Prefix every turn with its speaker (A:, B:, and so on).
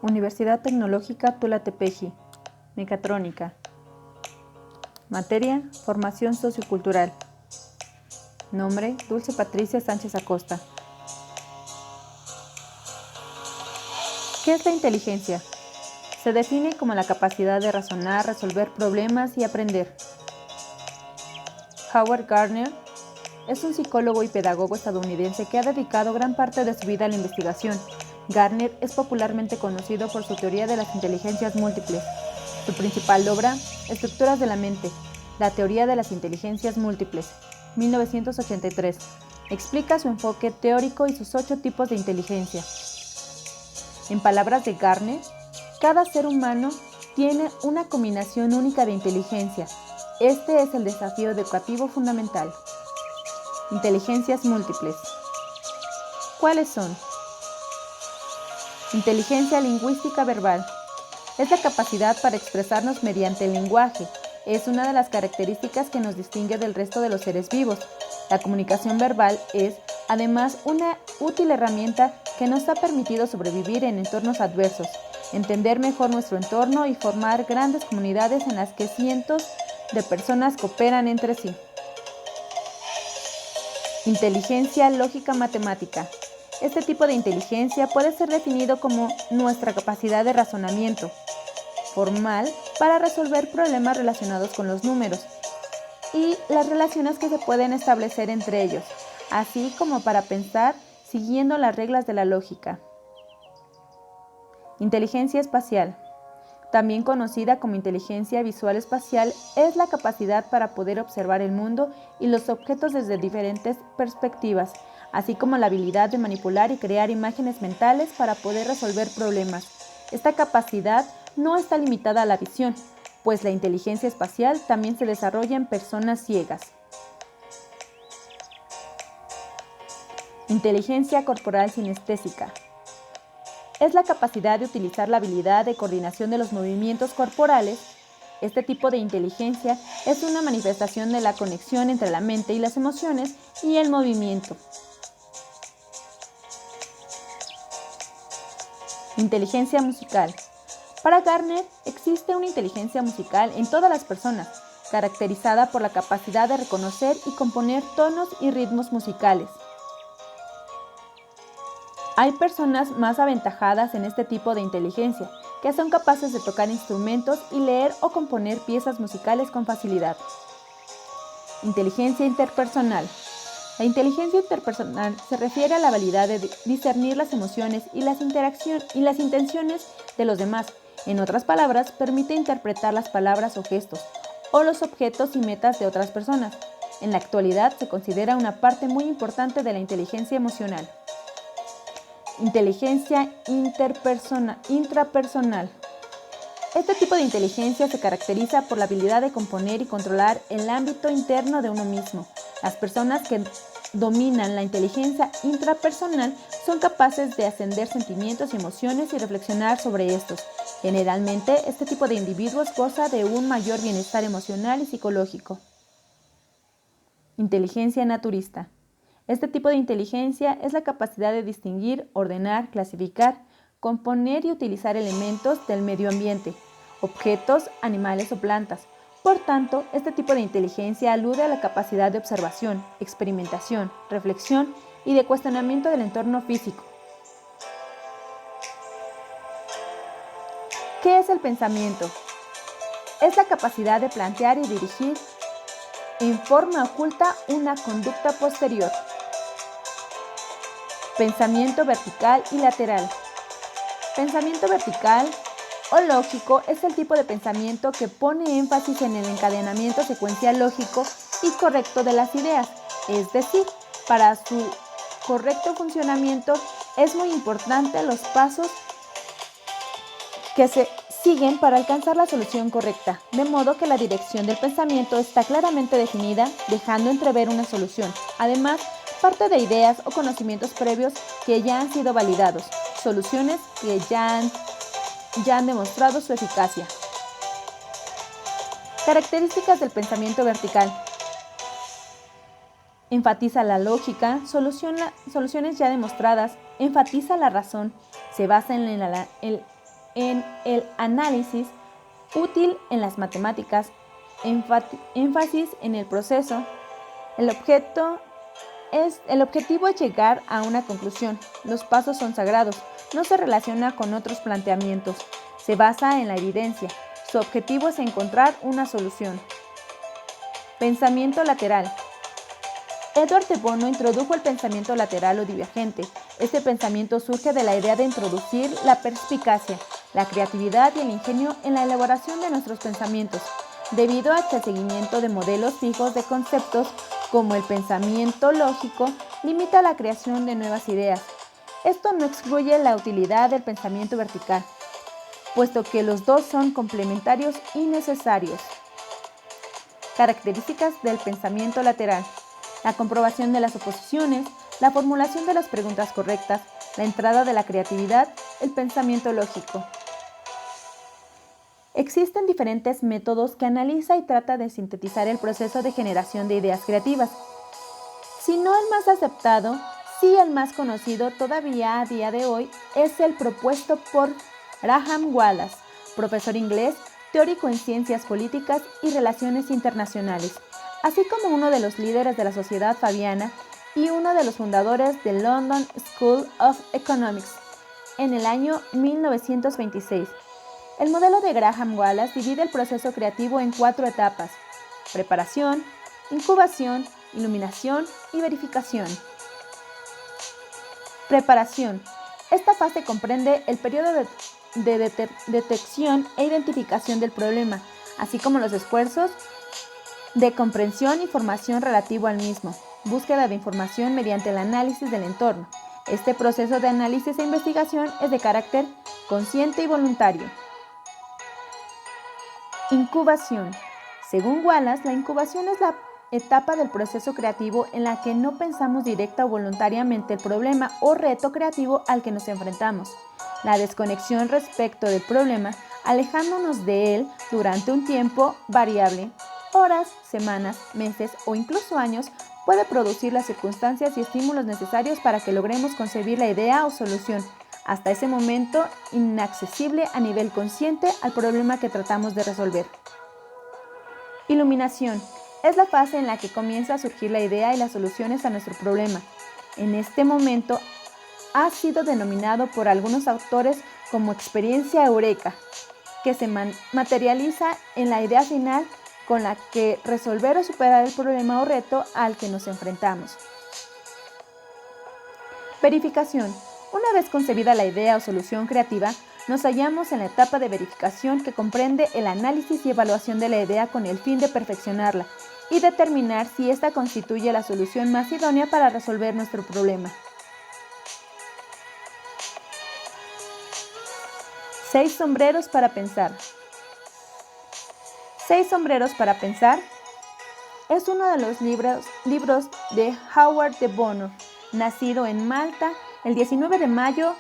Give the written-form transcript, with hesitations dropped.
A: Universidad Tecnológica Tula-Tepeji, Mecatrónica. Materia: Formación Sociocultural. Nombre: Dulce Patricia Sánchez Acosta. ¿Qué es la inteligencia? Se define como la capacidad de razonar, resolver problemas y aprender. Howard Gardner es un psicólogo y pedagogo estadounidense que ha dedicado gran parte de su vida a la investigación. Gardner es popularmente conocido por su teoría de las inteligencias múltiples. Su principal obra, Estructuras de la mente, la teoría de las inteligencias múltiples, 1983, explica su enfoque teórico y sus 8 tipos de inteligencia. En palabras de Gardner, cada ser humano tiene una combinación única de inteligencia. Este es el desafío educativo fundamental. Inteligencias múltiples. ¿Cuáles son? Inteligencia lingüística verbal. Es la capacidad para expresarnos mediante el lenguaje. Es una de las características que nos distingue del resto de los seres vivos. La comunicación verbal es, además, una útil herramienta que nos ha permitido sobrevivir en entornos adversos, entender mejor nuestro entorno y formar grandes comunidades en las que cientos de personas cooperan entre sí. Inteligencia lógica matemática. Este tipo de inteligencia puede ser definido como nuestra capacidad de razonamiento formal para resolver problemas relacionados con los números y las relaciones que se pueden establecer entre ellos, así como para pensar siguiendo las reglas de la lógica. Inteligencia espacial, también conocida como inteligencia visual espacial, es la capacidad para poder observar el mundo y los objetos desde diferentes perspectivas, así como la habilidad de manipular y crear imágenes mentales para poder resolver problemas. Esta capacidad no está limitada a la visión, pues la inteligencia espacial también se desarrolla en personas ciegas. Inteligencia corporal sinestésica. Es la capacidad de utilizar la habilidad de coordinación de los movimientos corporales. Este tipo de inteligencia es una manifestación de la conexión entre la mente y las emociones y el movimiento. Inteligencia musical. Para Gardner, existe una inteligencia musical en todas las personas, caracterizada por la capacidad de reconocer y componer tonos y ritmos musicales. Hay personas más aventajadas en este tipo de inteligencia, que son capaces de tocar instrumentos y leer o componer piezas musicales con facilidad. Inteligencia interpersonal. La inteligencia interpersonal se refiere a la habilidad de discernir las emociones y las intenciones de los demás. En otras palabras, permite interpretar las palabras o gestos, o los objetos y metas de otras personas. En la actualidad se considera una parte muy importante de la inteligencia emocional. Inteligencia intrapersonal. Este tipo de inteligencia se caracteriza por la habilidad de componer y controlar el ámbito interno de uno mismo. Las personas que dominan la inteligencia intrapersonal son capaces de ascender sentimientos y emociones y reflexionar sobre estos. Generalmente, este tipo de individuos goza de un mayor bienestar emocional y psicológico. Inteligencia naturista. Este tipo de inteligencia es la capacidad de distinguir, ordenar, clasificar, componer y utilizar elementos del medio ambiente, objetos, animales o plantas. Por tanto, este tipo de inteligencia alude a la capacidad de observación, experimentación, reflexión y de cuestionamiento del entorno físico. ¿Qué es el pensamiento? Es la capacidad de plantear y dirigir en forma oculta una conducta posterior. Pensamiento vertical y lateral. Pensamiento vertical o lógico es el tipo de pensamiento que pone énfasis en el encadenamiento secuencial lógico y correcto de las ideas, es decir, para su correcto funcionamiento es muy importante los pasos que se siguen para alcanzar la solución correcta, de modo que la dirección del pensamiento está claramente definida, dejando entrever una solución. Además, parte de ideas o conocimientos previos que ya han sido validados, soluciones que ya han demostrado su eficacia. Características del pensamiento vertical. Enfatiza la lógica, soluciones ya demostradas, enfatiza la razón, se basa en en el análisis, útil en las matemáticas, énfasis en el proceso. El objetivo es llegar a una conclusión. Los pasos son sagrados. No se relaciona con otros planteamientos. Se basa en la evidencia. Su objetivo es encontrar una solución. Pensamiento lateral. Edward de Bono introdujo el pensamiento lateral o divergente. Este pensamiento surge de la idea de introducir la perspicacia, la creatividad y el ingenio en la elaboración de nuestros pensamientos, debido a que el seguimiento de modelos fijos de conceptos como el pensamiento lógico limita la creación de nuevas ideas. Esto no excluye la utilidad del pensamiento vertical, puesto que los dos son complementarios y necesarios. Características del pensamiento lateral: la comprobación de las oposiciones, la formulación de las preguntas correctas, la entrada de la creatividad, el pensamiento lógico. Existen diferentes métodos que analiza y trata de sintetizar el proceso de generación de ideas creativas. Si no el más aceptado, sí el más conocido todavía a día de hoy es el propuesto por Graham Wallas, profesor inglés, teórico en ciencias políticas y relaciones internacionales, así como uno de los líderes de la Sociedad Fabiana y uno de los fundadores de London School of Economics en el año 1926. El modelo de Graham Wallas divide el proceso creativo en 4 etapas: preparación, incubación, iluminación y verificación. Preparación. Esta fase comprende el periodo de detección e identificación del problema, así como los esfuerzos de comprensión y formación relativo al mismo, búsqueda de información mediante el análisis del entorno. Este proceso de análisis e investigación es de carácter consciente y voluntario. Incubación. Según Wallace, la incubación es la etapa del proceso creativo en la que no pensamos directa o voluntariamente el problema o reto creativo al que nos enfrentamos. La desconexión respecto del problema, alejándonos de él durante un tiempo variable, horas, semanas, meses o incluso años, puede producir las circunstancias y estímulos necesarios para que logremos concebir la idea o solución, hasta ese momento inaccesible a nivel consciente al problema que tratamos de resolver. Iluminación. Es la fase en la que comienza a surgir la idea y las soluciones a nuestro problema. En este momento ha sido denominado por algunos autores como experiencia eureka, que se materializa en la idea final con la que resolver o superar el problema o reto al que nos enfrentamos. Verificación. Una vez concebida la idea o solución creativa, nos hallamos en la etapa de verificación que comprende el análisis y evaluación de la idea con el fin de perfeccionarla y determinar si ésta constituye la solución más idónea para resolver nuestro problema. 6 sombreros para pensar. 6 sombreros para pensar es uno de los libros de Howard de Bono, nacido en Malta el 19 de mayo